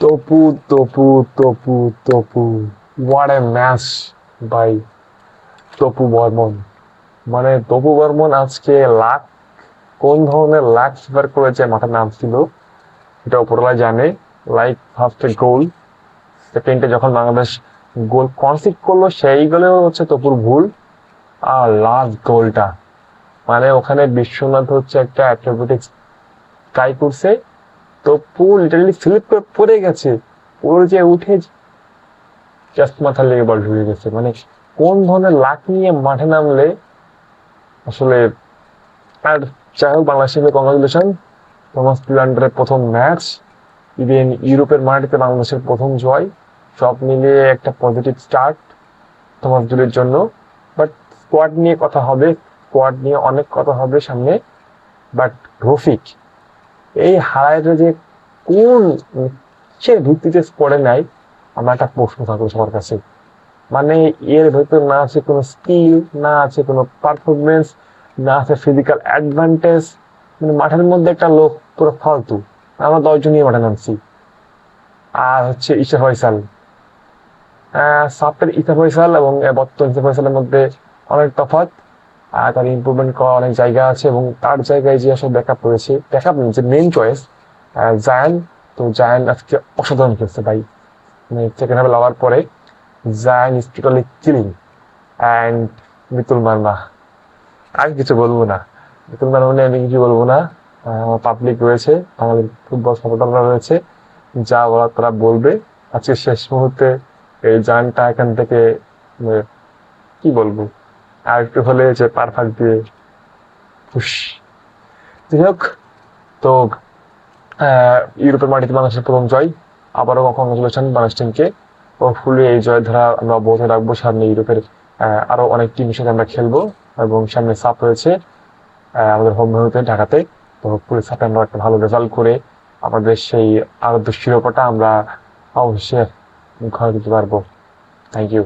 Tapu Tapu Tapu Tapu what a match by Tapu Barman. মানে তপু বর্মন আজকে লাক, কোন ধরনের লাক স্বীকার করেছে মাথার নাম ছিল এটা উপরওয়ালা জানে। লাইক ফার্স্টে গোল, সেকেন্ডে যখন বাংলাদেশ গোল কনসিড করলো সেই গোলেও হচ্ছে তপুর ভুল। আর লাস্ট গোলটা মানে ওখানে বিশ্বনাথ হচ্ছে একটা অ্যাথলেটিক্স ট্রাই করছে, তপু লিটারালি স্লিপ করে পড়ে গেছে, পড়ে যে উঠে জাস্ট মাথার লেগে বল ঢুকে গেছে। মানে কোন ধরনের লাক নিয়ে মাঠে নামলে আসলে। আর যাই হোক, বাংলাদেশের কংগ্রাচুলেশন, থমাস পিলান্ডারের প্রথম ম্যাচ, ইভেন ইউরোপের মাটিতে বাংলাদেশের প্রথম জয়, সব মিলিয়ে একটা পজিটিভ স্টার্ট থমাস জুলির জন্য। বাট স্কোয়াড নিয়ে কথা হবে, স্কোয়াড নিয়ে অনেক কথা হবে সামনে। বাট রফিক এই হারাইটা যে কোন সে ভিত্তিতে স্কোয়াডে নাই, আমার একটা প্রশ্ন থাকলো সবার কাছে। মানে এর ভেতর না আছে কোনো স্কিল, না আছে কোনো পারফরমেন্স, না আছে ফিজিক্যাল অ্যাডভান্টেজ। মানে মাঠের মধ্যে একটা লোক পুরো ফালতু। আমরা 10 জন নিয়ে মাঠে নামছি। আর হচ্ছে ঈশা ফয়সাল, সাপের ঈশা ফয়সাল এবং বর্তমান ঈশা ফয়সালের মধ্যে অনেক তফাৎ। আর তার ইম্প্রুভমেন্ট করার অনেক জায়গা আছে এবং তার জায়গায় যে আসলে ব্যাকআপ রয়েছে, ব্যাকআপ যে মেন চয়েস জায়ান। তো জায়ান আজকে অসাধারণ খেলছে ভাই। মানে সেকেন্ড হাফে লাগার পরে Zayan is totally killing. And Mitul Marma, আর কিছু বলবো না। মিতুল মার্মা নিয়ে আমি কিছু বলবো না। আমার পাবলিক রয়েছে, আমাদের ফুটবল সাপোর্টাররা রয়েছে, যা বলার তারা বলবে। আজকে শেষ মুহূর্তে এই জানটা এখান থেকে কি বলবো, আর একটু হলে যে পারফেক্ট দিয়ে খুশ। যাই হোক, তো ইউরোপের মাটিতে বাংলাদেশের প্রথম জয়, আবারও কংগ্রাচুলেশন বাংলাদেশ টিমকে। হোপফুলি এই জয় ধারা আমরা অব্যাহত রাখবো। সামনে ইউরোপের আরো অনেক টিমের সাথে আমরা খেলবো এবং সামনে সাপ রয়েছে আমাদের হোম ভেন্যুতে ঢাকাতে। তো হোপফুলি সাপে আমরা একটা ভালো রেজাল্ট করে আমাদের সেই আরো শিরোপাটা আমরা অবশ্যই ঘরে দিতে পারবো। Thank you.